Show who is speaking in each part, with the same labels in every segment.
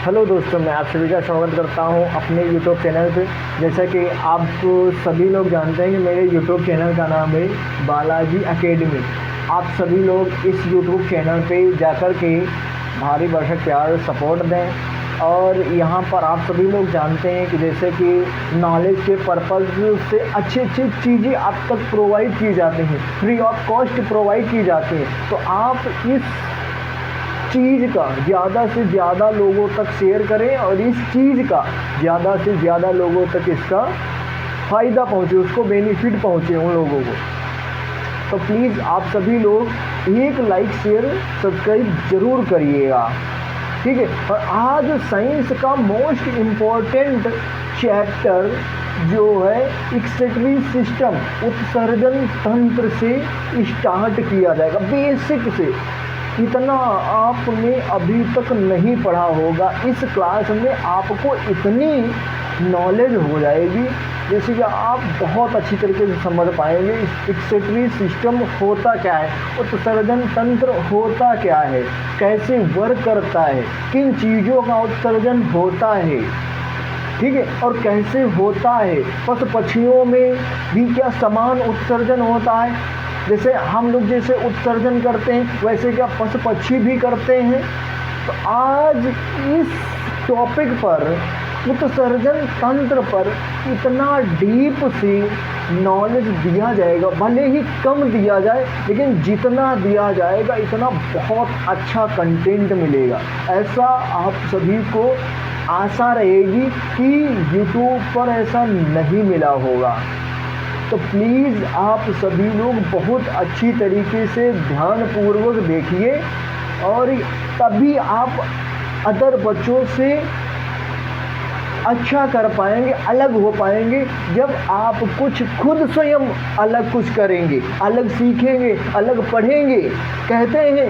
Speaker 1: Hello दोस्तों, मैं आप सभी का स्वागत करता हूं अपने यूट्यूब चैनल पे। जैसा कि आप सभी लोग जानते हैं कि मेरे यूट्यूब चैनल का नाम है बालाजी एकेडमी। आप सभी लोग इस यूट्यूब चैनल पे जाकर के भारी भरसक प्यार सपोर्ट दें। और यहाँ पर आप सभी लोग जानते हैं कि जैसे कि नॉलेज के पर्पज़ से अच्छी अच्छी चीज़ें आप तक प्रोवाइड की जाती हैं, फ्री ऑफ कॉस्ट प्रोवाइड की जाती हैं। तो आप इस चीज़ का ज़्यादा से ज़्यादा लोगों तक शेयर करें और इस चीज़ का ज़्यादा से ज़्यादा लोगों तक इसका फ़ायदा पहुँचे, उसको बेनिफिट पहुँचे उन लोगों को। तो प्लीज़ आप सभी लोग एक लाइक शेयर सब्सक्राइब ज़रूर करिएगा, ठीक है। और आज साइंस का मोस्ट इम्पॉर्टेंट चैप्टर जो है एक्सक्रीटरी सिस्टम, उत्सर्जन तंत्र से स्टार्ट किया जाएगा। बेसिक से इतना आपने अभी तक नहीं पढ़ा होगा, इस क्लास में आपको इतनी नॉलेज हो जाएगी जैसे कि आप बहुत अच्छी तरीके से समझ पाएंगे एक्सक्रीटरी सिस्टम होता क्या है, उत्सर्जन तंत्र होता क्या है, कैसे वर्क करता है, किन चीज़ों का उत्सर्जन होता है, ठीक है, और कैसे होता है। पशु पक्षियों में भी क्या समान उत्सर्जन होता है? जैसे हम लोग जैसे उत्सर्जन करते हैं वैसे क्या पशु पक्षी भी करते हैं? तो आज इस टॉपिक पर, उत्सर्जन तंत्र पर इतना डीप से नॉलेज दिया जाएगा। भले ही कम दिया जाए, लेकिन जितना दिया जाएगा इतना बहुत अच्छा कंटेंट मिलेगा, ऐसा आप सभी को आशा रहेगी कि YouTube पर ऐसा नहीं मिला होगा। तो प्लीज़ आप सभी लोग बहुत अच्छी तरीके से ध्यानपूर्वक देखिए और तभी आप अदर बच्चों से अच्छा कर पाएंगे, अलग हो पाएंगे। जब आप कुछ खुद स्वयं अलग कुछ करेंगे, अलग सीखेंगे, अलग पढ़ेंगे। कहते हैं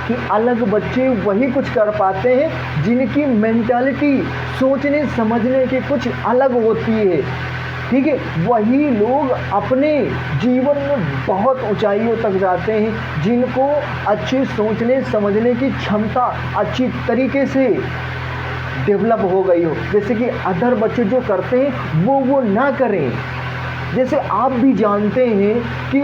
Speaker 1: कि अलग बच्चे वही कुछ कर पाते हैं जिनकी मेंटालिटी सोचने समझने की कुछ अलग होती है, ठीक है। वही लोग अपने जीवन में बहुत ऊंचाइयों तक जाते हैं जिनको अच्छी सोचने समझने की क्षमता अच्छी तरीके से डेवलप हो गई हो। जैसे कि अदर बच्चे जो करते हैं वो ना करें। जैसे आप भी जानते हैं कि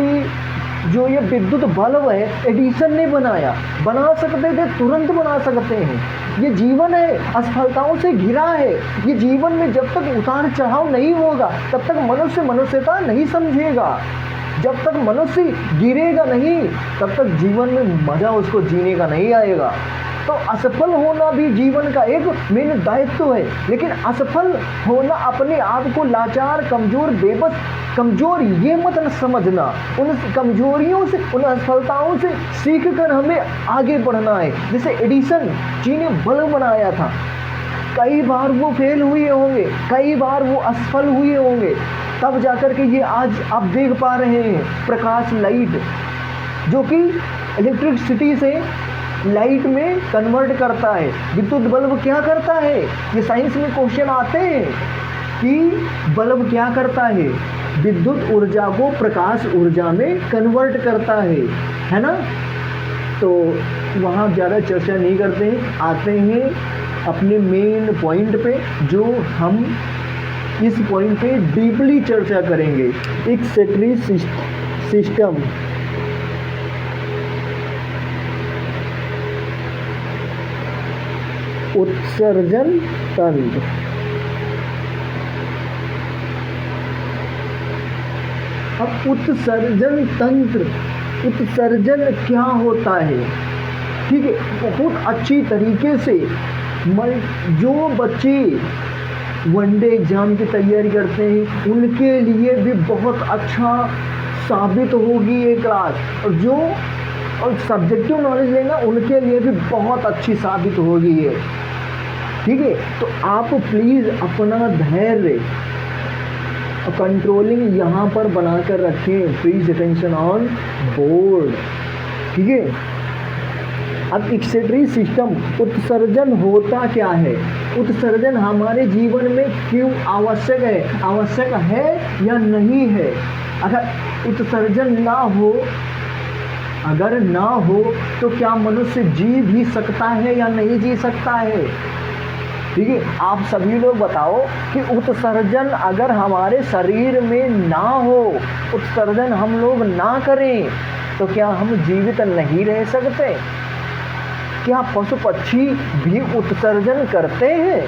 Speaker 1: जो ये विद्युत बल्ब है एडिसन ने बनाया, बना सकते थे, तुरंत बना सकते हैं। ये जीवन है, असफलताओं से घिरा है। ये जीवन में जब तक उतार चढ़ाव नहीं होगा तब तक मनुष्य मनुष्यता नहीं समझेगा। जब तक मनुष्य गिरेगा नहीं तब तक जीवन में मजा उसको जीने का नहीं आएगा। तो असफल होना भी जीवन का एक मेन दायित्व है, लेकिन असफल होना अपने आप को लाचार, कमजोर, बेबस, कमजोर ये मत न समझना। उन कमजोरियों से, उन असफलताओं से सीख कर हमें आगे बढ़ना है। जैसे एडिसन जी ने बल्ब बनाया था, कई बार वो फेल हुए होंगे, कई बार वो असफल हुए होंगे, तब जाकर के ये आज आप देख पा रहे हैं प्रकाश लाइट, जो कि इलेक्ट्रिसिटी से लाइट में कन्वर्ट करता है। विद्युत बल्ब क्या करता है? ये साइंस में क्वेश्चन आते हैं कि बल्ब क्या करता है? विद्युत ऊर्जा को प्रकाश ऊर्जा में कन्वर्ट करता है ना। तो वहाँ ज़्यादा चर्चा नहीं करते हैं, आते हैं अपने मेन पॉइंट पे, जो हम इस पॉइंट पे डीपली चर्चा करेंगे। एक्सक्रीटरी सिस्टम, उत्सर्जन तंत्र। अब उत्सर्जन तंत्र, उत्सर्जन क्या होता है, ठीक है। बहुत अच्छी तरीके से जो बच्चे वनडे एग्जाम की तैयारी करते हैं उनके लिए भी बहुत अच्छा साबित होगी ये क्लास, और सब्जेक्टिव नॉलेज लेना उनके लिए भी बहुत अच्छी साबित होगी ये, ठीक है। तो आप प्लीज़ अपना धैर्य कंट्रोलिंग यहाँ पर बनाकर रखें। प्लीज अटेंशन ऑन बोर्ड, ठीक है। अब एक्सक्रीटरी सिस्टम, उत्सर्जन होता क्या है? उत्सर्जन हमारे जीवन में क्यों आवश्यक है? आवश्यक है या नहीं है? अगर उत्सर्जन ना हो अगर ना हो तो क्या मनुष्य जी भी सकता है या नहीं जी सकता है? ठीक है, आप सभी लोग बताओ कि उत्सर्जन अगर हमारे शरीर में ना हो, उत्सर्जन हम लोग ना करें, तो क्या हम जीवित नहीं रह सकते? क्या पशु पक्षी भी उत्सर्जन करते हैं?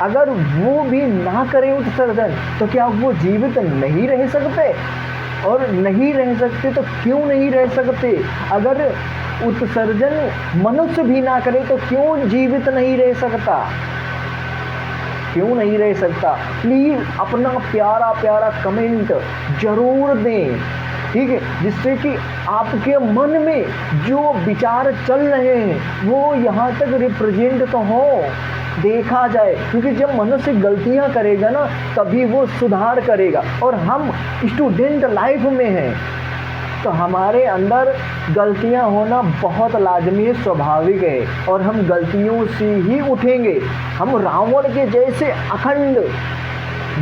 Speaker 1: अगर वो भी ना करें उत्सर्जन, तो क्या वो जीवित नहीं रह सकते? और नहीं रह सकते तो क्यों नहीं रह सकते? अगर उत्सर्जन मनुष्य भी ना करे तो क्यों जीवित नहीं रह सकता? क्यों नहीं रह सकता? प्लीज अपना प्यारा प्यारा कमेंट जरूर दें, ठीक है, जिससे कि आपके मन में जो विचार चल रहे हैं वो यहाँ तक रिप्रेजेंट तो हो, देखा जाए। क्योंकि जब मनुष्य गलतियाँ करेगा ना, तभी वो सुधार करेगा। और हम स्टूडेंट लाइफ में हैं, तो हमारे अंदर गलतियां होना बहुत लाजमी है, स्वाभाविक है, और हम गलतियों से ही उठेंगे। हम रावण के जैसे अखंड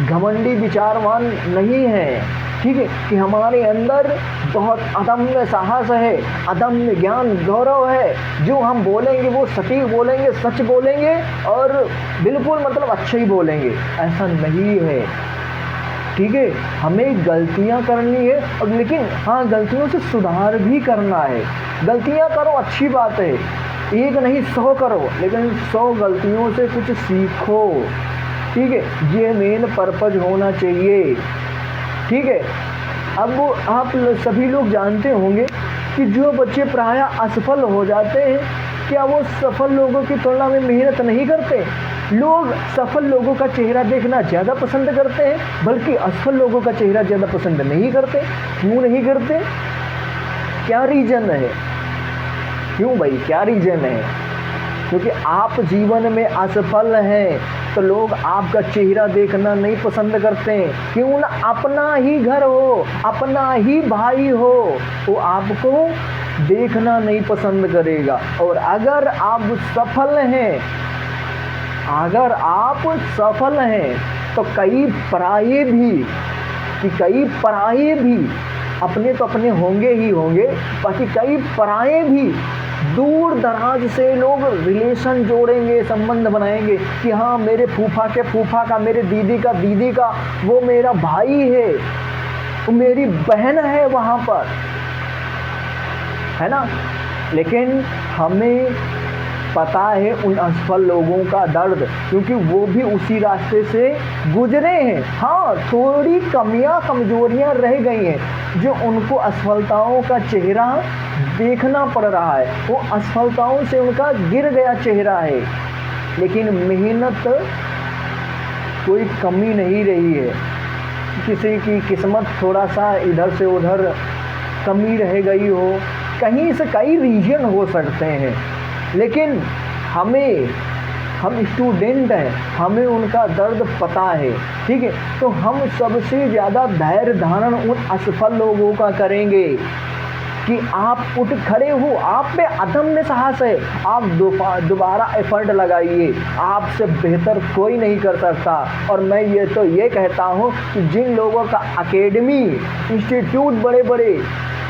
Speaker 1: घमंडी विचारवान नहीं हैं, ठीक है, कि हमारे अंदर बहुत अदम्य साहस है, अदम्य ज्ञान गौरव है। जो हम बोलेंगे वो सटीक बोलेंगे, सच बोलेंगे, और बिल्कुल मतलब अच्छे ही बोलेंगे, ऐसा नहीं है। ठीक है, हमें गलतियां करनी है, और लेकिन हाँ, गलतियों से सुधार भी करना है। गलतियां करो, अच्छी बात है, एक नहीं 100 करो, लेकिन 100 गलतियों से कुछ सीखो। ठीक है, ये मेन पर्पज होना चाहिए। ठीक है, अब आप सभी लोग जानते होंगे कि जो बच्चे प्रायः असफल हो जाते हैं, क्या वो सफल लोगों की तुलना में मेहनत नहीं करते? लोग सफल लोगों का चेहरा देखना ज़्यादा पसंद करते हैं, बल्कि असफल लोगों का चेहरा ज़्यादा पसंद नहीं करते। क्यों नहीं करते? क्या रीज़न है? क्यों भाई, क्या रीज़न है? क्योंकि आप जीवन में असफल हैं, तो लोग आपका चेहरा देखना नहीं पसंद करते हैं। क्यों ना अपना ही घर हो, अपना ही भाई हो, वो आपको देखना नहीं पसंद करेगा। और अगर आप सफल हैं, अगर आप सफल हैं, तो कई पराये भी अपने तो अपने होंगे ही होंगे, बाकी कई पराये भी दूर दराज से लोग रिलेशन जोड़ेंगे, संबंध बनाएंगे कि हाँ, मेरे फूफा के फूफा का, मेरे दीदी का दीदी का वो मेरा भाई है, वो मेरी बहन है वहाँ पर, है ना। लेकिन हमें पता है उन असफल लोगों का दर्द, क्योंकि वो भी उसी रास्ते से गुजरे हैं। हाँ, थोड़ी कमियां कमजोरियां रह गई हैं, जो उनको असफलताओं का चेहरा देखना पड़ रहा है, वो असफलताओं से उनका गिर गया चेहरा है। लेकिन मेहनत कोई कमी नहीं रही है। किसी की किस्मत थोड़ा सा इधर से उधर कमी रह गई हो, कहीं से कई रीजन हो सकते हैं, लेकिन हम स्टूडेंट हैं, हमें उनका दर्द पता है। ठीक है, तो हम सबसे ज़्यादा धैर्य धारण उन असफल लोगों का करेंगे कि आप उठ खड़े हो, आप में अदम्य साहस है, आप दोबारा एफर्ट लगाइए, आपसे बेहतर कोई नहीं कर सकता। और मैं ये कहता हूँ कि जिन लोगों का एकेडमी, इंस्टीट्यूट बड़े बड़े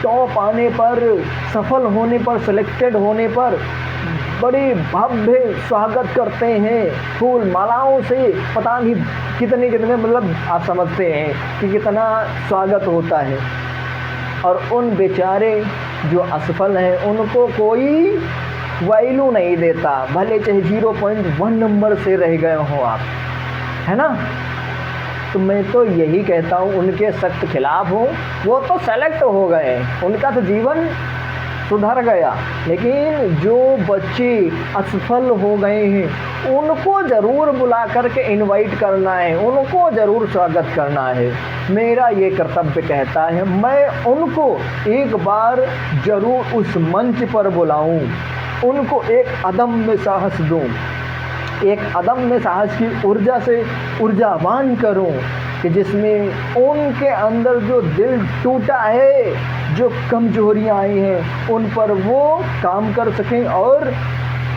Speaker 1: टॉप आने पर, सफल होने पर, सिलेक्टेड होने पर बड़े भव्य स्वागत करते हैं, फूल मालाओं से, पता नहीं कितने मतलब आप समझते हैं कि कितना स्वागत होता है। और उन बेचारे जो असफल हैं, उनको कोई वैल्यू नहीं देता, भले चाहे 0.1 नंबर से रह गए हो आप, है ना। तो मैं तो यही कहता हूँ, उनके सख्त खिलाफ हूँ। वो तो सेलेक्ट हो गए, उनका तो जीवन सुधर गया, लेकिन जो बच्चे असफल हो गए हैं उनको ज़रूर बुला करके इनवाइट करना है, उनको ज़रूर स्वागत करना है। मेरा ये कर्तव्य कहता है, मैं उनको एक बार ज़रूर उस मंच पर बुलाऊं, उनको एक अदम्य साहस दूं, एक अदम्य साहस की ऊर्जा से ऊर्जावान करूं, कि जिसमें उनके अंदर जो दिल टूटा है, जो कमजोरियां आई हैं, उन पर वो काम कर सकें और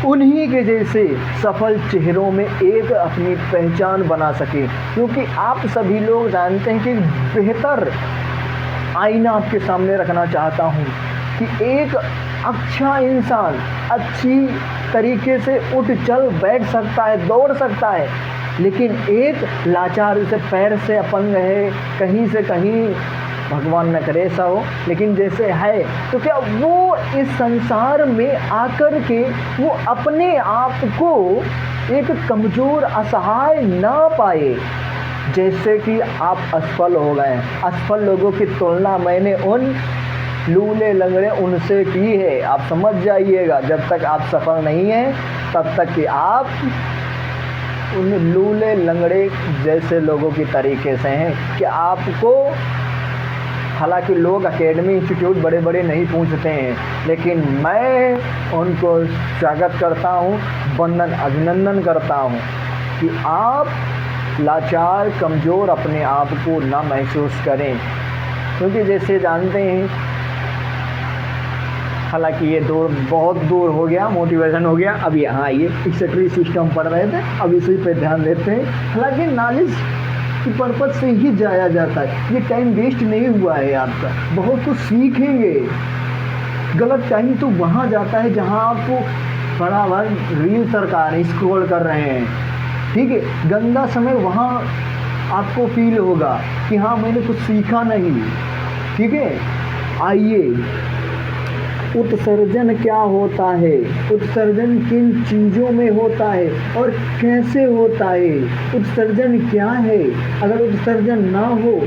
Speaker 1: उन्हीं के जैसे सफल चेहरों में एक अपनी पहचान बना सकें। क्योंकि आप सभी लोग जानते हैं कि बेहतर आईना आपके सामने रखना चाहता हूँ, कि एक अच्छा इंसान अच्छी तरीके से उठ चल बैठ सकता है, दौड़ सकता है, लेकिन एक लाचार जैसे पैर से अपंग है, कहीं से कहीं, भगवान न करे ऐसा हो, लेकिन जैसे है, तो क्या वो इस संसार में आकर के वो अपने आप को एक कमज़ोर असहाय ना पाए? जैसे कि आप असफल हो गए। असफल लोगों की तुलना मैंने उन लूले लंगड़े उनसे की है। आप समझ जाइएगा, जब तक आप सफल नहीं हैं तब तक कि आप उन लूले लंगड़े जैसे लोगों की तरीके से हैं कि आपको, हालांकि लोग एकेडमी इंस्टीट्यूट बड़े बड़े नहीं पूछते हैं, लेकिन मैं उनको स्वागत करता हूँ, वंदन अभिनंदन करता हूँ कि आप लाचार कमज़ोर अपने आप को ना महसूस करें। क्योंकि जैसे जानते हैं, हालांकि ये दूर बहुत दूर हो गया, मोटिवेशन हो गया, अब यहाँ आइए एक्सेटरी सिस्टम पढ़ रहे थे, अब इसी पे ध्यान देते हैं। हालांकि नॉलेज की पर्पज से ही जाया जाता है, ये टाइम वेस्ट नहीं हुआ है आपका, बहुत कुछ सीखेंगे। गलत टाइम तो वहाँ जाता है जहाँ आपको बड़ा भर रील सरकार स्क्रॉल कर रहे हैं, ठीक है। गंदा समय वहाँ आपको फील होगा कि हाँ मैंने कुछ सीखा नहीं, ठीक है। आइए, उत्सर्जन क्या होता है, उत्सर्जन किन चीज़ों में होता है और कैसे होता है, उत्सर्जन क्या है, अगर उत्सर्जन ना हो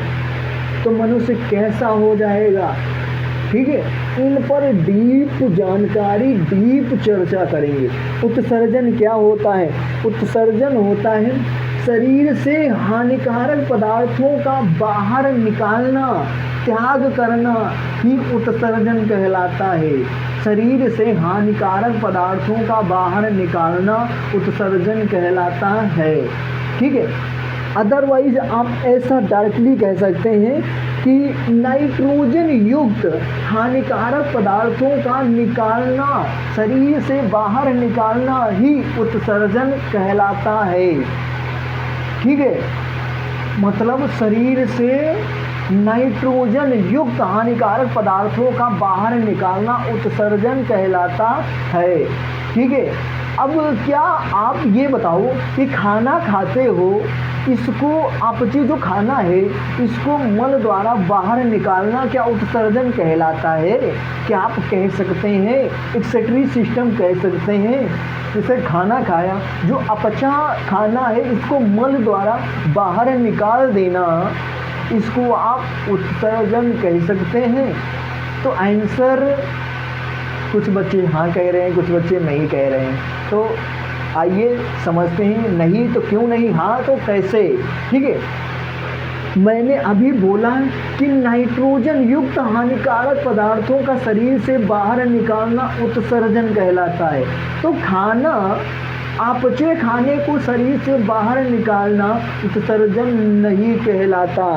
Speaker 1: तो मनुष्य कैसा हो जाएगा, ठीक है। इन पर डीप जानकारी, डीप चर्चा करेंगे। उत्सर्जन क्या होता है? उत्सर्जन होता है शरीर से हानिकारक पदार्थों का बाहर निकालना, त्याग करना ही उत्सर्जन कहलाता है। शरीर से हानिकारक पदार्थों का बाहर निकालना उत्सर्जन कहलाता है, ठीक है। अदरवाइज आप ऐसा डायरेक्टली कह सकते हैं कि नाइट्रोजन युक्त हानिकारक पदार्थों का निकालना, शरीर से बाहर निकालना ही उत्सर्जन कहलाता है, ठीक है। मतलब शरीर से नाइट्रोजन युक्त हानिकारक पदार्थों का बाहर निकालना उत्सर्जन कहलाता है, ठीक है। अब क्या आप ये बताओ कि खाना खाते हो, इसको अपची जो खाना है इसको मल द्वारा बाहर निकालना क्या उत्सर्जन कहलाता है? क्या आप कह सकते हैं, एक्सेटरी सिस्टम कह सकते हैं, जैसे खाना खाया, जो अपचा खाना है इसको मल द्वारा बाहर निकाल देना, इसको आप उत्सर्जन कह सकते हैं? तो आंसर, कुछ बच्चे हाँ कह रहे हैं, कुछ बच्चे नहीं कह रहे हैं। तो आइए समझते हैं, नहीं तो क्यों नहीं, हाँ तो कैसे, ठीक है। मैंने अभी बोला कि नाइट्रोजन युक्त हानिकारक पदार्थों का शरीर से बाहर निकालना उत्सर्जन कहलाता है। तो खाना, अपचे खाने को शरीर से बाहर निकालना उत्सर्जन नहीं कहलाता,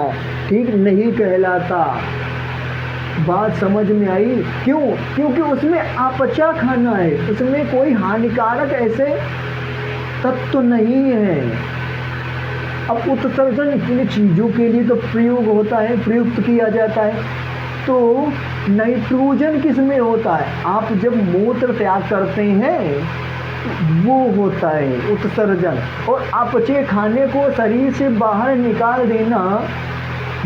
Speaker 1: ठीक, नहीं कहलाता। बात समझ में आई? क्यों? क्योंकि उसमें अपचा खाना है, उसमें कोई हानिकारक ऐसे तत्व नहीं है। अब उत्सर्जन किन चीज़ों के लिए तो प्रयोग होता है, प्रयुक्त किया जाता है। तो नाइट्रोजन किस में होता है? आप जब मूत्र त्याग करते हैं वो होता है उत्सर्जन, और अपचे खाने को शरीर से बाहर निकाल देना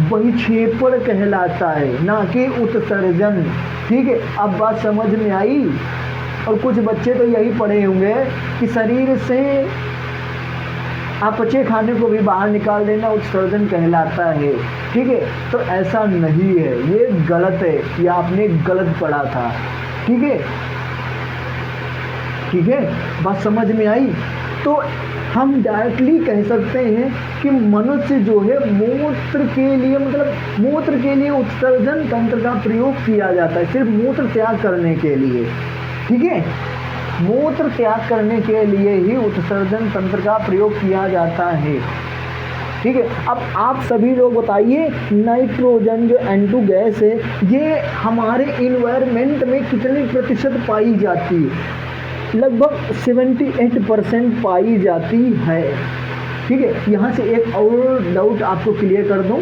Speaker 1: वही क्षेपण कहलाता है, ना कि उत्सर्जन, ठीक है। अब बात समझ में आई? और कुछ बच्चे तो यही पढ़े होंगे कि शरीर से अपचे खाने को भी बाहर निकाल देना उत्सर्जन कहलाता है, ठीक है। तो ऐसा नहीं है, ये गलत है, ये आपने गलत पढ़ा था, ठीक है, ठीक है। बात समझ में आई? तो हम डायरेक्टली कह सकते हैं कि मनुष्य जो है मूत्र के लिए, मतलब मूत्र के लिए उत्सर्जन तंत्र का प्रयोग किया जाता है, सिर्फ मूत्र त्याग करने के लिए, ठीक है। मूत्र त्याग करने के लिए ही उत्सर्जन तंत्र का प्रयोग किया जाता है, ठीक है। अब आप सभी लोग बताइए, नाइट्रोजन जो N2 गैस है ये हमारे इन्वायरमेंट में कितने प्रतिशत पाई जाती है? लगभग 78% पाई जाती है, ठीक है। यहाँ से एक और डाउट आपको क्लियर कर दूँ,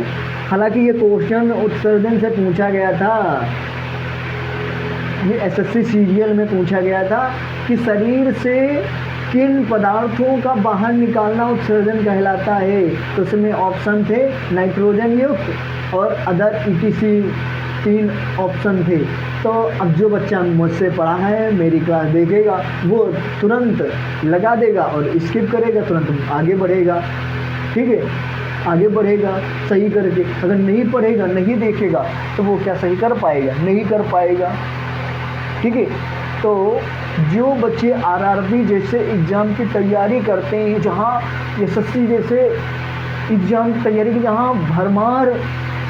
Speaker 1: हालांकि ये क्वेश्चन उत्सर्जन से पूछा गया था, ये एसएससी सीरियल में पूछा गया था कि शरीर से किन पदार्थों का बाहर निकालना उत्सर्जन कहलाता है। तो उसमें ऑप्शन थे नाइट्रोजन युक्त और अदर ईटीसी, 3 ऑप्शन थे। तो अब जो बच्चा मुझसे पढ़ा है, मेरी क्लास देखेगा, वो तुरंत लगा देगा और स्किप करेगा, तुरंत आगे बढ़ेगा। ठीक है, आगे बढ़ेगा सही करके। अगर नहीं पढ़ेगा, नहीं देखेगा, तो वो क्या सही कर पाएगा? नहीं कर पाएगा। ठीक है, तो जो बच्चे आरआरबी जैसे एग्ज़ाम की तैयारी करते हैं, जहाँ एसएससी जैसे एग्ज़ाम की तैयारी की जहाँ भरमार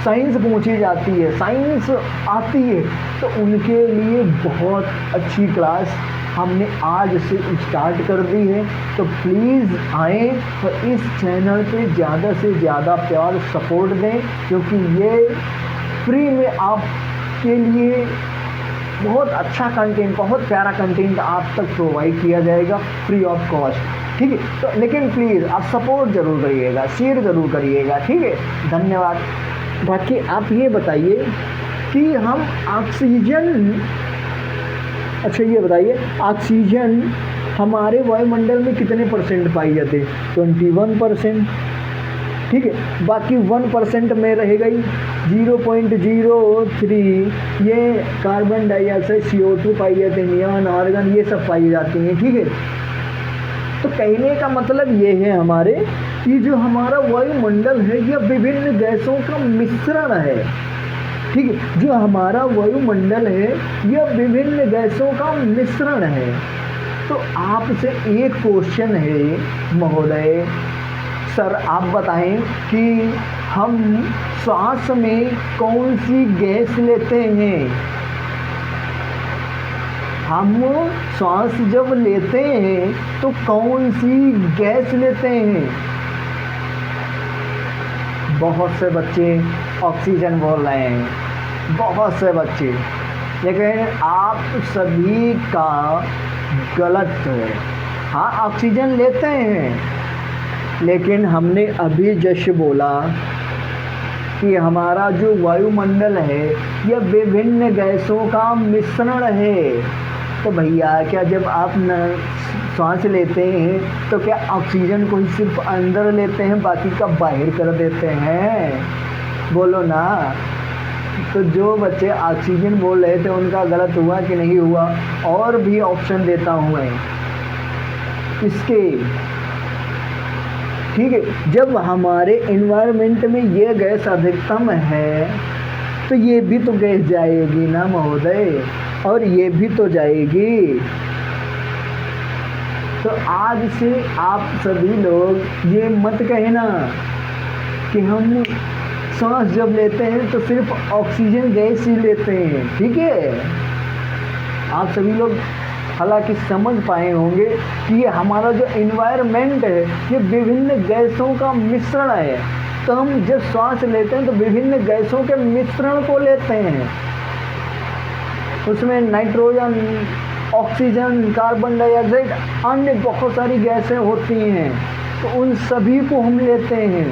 Speaker 1: साइंस पूछी जाती है, साइंस आती है, तो उनके लिए बहुत अच्छी क्लास हमने आज से स्टार्ट कर दी है। तो प्लीज़ आएँ और इस चैनल पे ज़्यादा से ज़्यादा प्यार सपोर्ट दें, क्योंकि ये फ्री में आपके लिए बहुत अच्छा कंटेंट, बहुत प्यारा कंटेंट आप तक प्रोवाइड किया जाएगा फ्री ऑफ कॉस्ट। ठीक है, तो लेकिन प्लीज़ आप सपोर्ट ज़रूर करिएगा, शेयर ज़रूर करिएगा। ठीक है, धन्यवाद। बाकी आप ये बताइए कि हम ऑक्सीजन, अच्छा ये बताइए ऑक्सीजन हमारे वायुमंडल में कितने % पाई जाती है? 21%। ठीक है, बाकी 1% में रह गई 0.03 ये कार्बन डाइऑक्साइड, CO2 पाई जाती है, नियॉन, आर्गन, ये सब पाई जाती हैं। ठीक है, तो कहने का मतलब ये है हमारे कि जो हमारा वायुमंडल है यह विभिन्न गैसों का मिश्रण है। ठीक है, जो हमारा वायुमंडल है यह विभिन्न गैसों का मिश्रण है। तो आपसे एक क्वेश्चन है महोदय, सर आप बताएं कि हम श्वास में कौन सी गैस लेते हैं? हम श्वास जब लेते हैं तो कौन सी गैस लेते हैं? बहुत से बच्चे ऑक्सीजन बोल रहे हैं, बहुत से बच्चे, लेकिन आप सभी का गलत है। हाँ, ऑक्सीजन लेते हैं, लेकिन हमने अभी जैसे बोला कि हमारा जो वायुमंडल है यह विभिन्न गैसों का मिश्रण है। तो भैया क्या जब आप सांस लेते हैं तो क्या ऑक्सीजन को ही सिर्फ अंदर लेते हैं, बाकी का बाहर कर देते हैं? बोलो ना। तो जो बच्चे ऑक्सीजन बोल रहे थे उनका गलत हुआ कि नहीं हुआ? और भी ऑप्शन देता हूँ मैं इसके। ठीक है, जब हमारे एनवायरनमेंट में ये गैस अधिकतम है तो ये भी तो गैस जाएगी ना महोदय, और ये भी तो जाएगी। तो आज से आप सभी लोग ये मत कहना कि हम सांस जब लेते हैं तो सिर्फ ऑक्सीजन गैस ही लेते हैं। ठीक है, आप सभी लोग हालांकि समझ पाए होंगे कि ये हमारा जो एनवायरनमेंट है ये विभिन्न गैसों का मिश्रण है। तो हम जब सांस लेते हैं तो विभिन्न गैसों के मिश्रण को लेते हैं, उसमें नाइट्रोजन, ऑक्सीजन, कार्बन डाइऑक्साइड, अन्य बहुत सारी गैसें होती हैं, तो उन सभी को हम लेते हैं।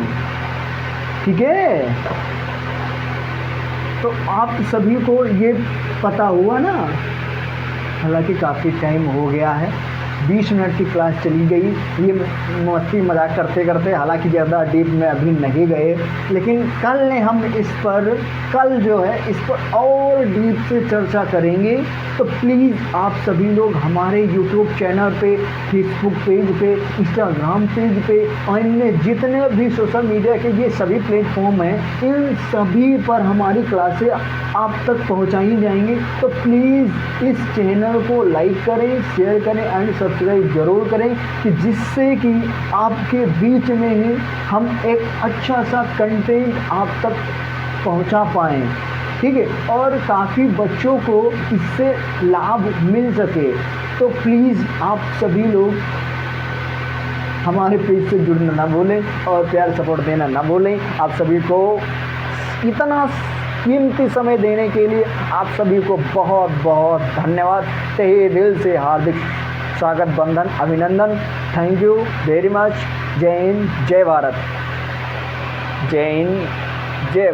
Speaker 1: ठीक है, तो आप सभी को ये पता हुआ ना। हालांकि काफ़ी टाइम हो गया है, 20 मिनट की क्लास चली गई, ये मस्ती मजाक करते करते, हालांकि ज़्यादा डीप में अभी नहीं गए, लेकिन कल जो है इस पर और डीप से चर्चा करेंगे। तो प्लीज़ आप सभी लोग हमारे यूट्यूब चैनल पे, फेसबुक पेज पे, इंस्टाग्राम पेज पे, अन्य जितने भी सोशल मीडिया के ये सभी प्लेटफॉर्म हैं, इन सभी पर हमारी क्लासें आप तक पहुंचाई जाएंगी। तो प्लीज़ इस चैनल को लाइक करें, शेयर करें एंड सब्सक्राइब ज़रूर करें, कि जिससे कि आपके बीच में ही हम एक अच्छा सा कंटेंट आप तक पहुंचा पाएँ। ठीक है, और काफ़ी बच्चों को इससे लाभ मिल सके। तो प्लीज़ आप सभी लोग हमारे पेज से जुड़ना ना भूलें और प्यार सपोर्ट देना ना भूलें। आप सभी को इतना कीमती समय देने के लिए आप सभी को बहुत बहुत धन्यवाद। तहे दिल से हार्दिक स्वागत, बंधन, अभिनंदन। Thank you very much. जय हिंद, जय भारत। जय हिंद, जय भारत।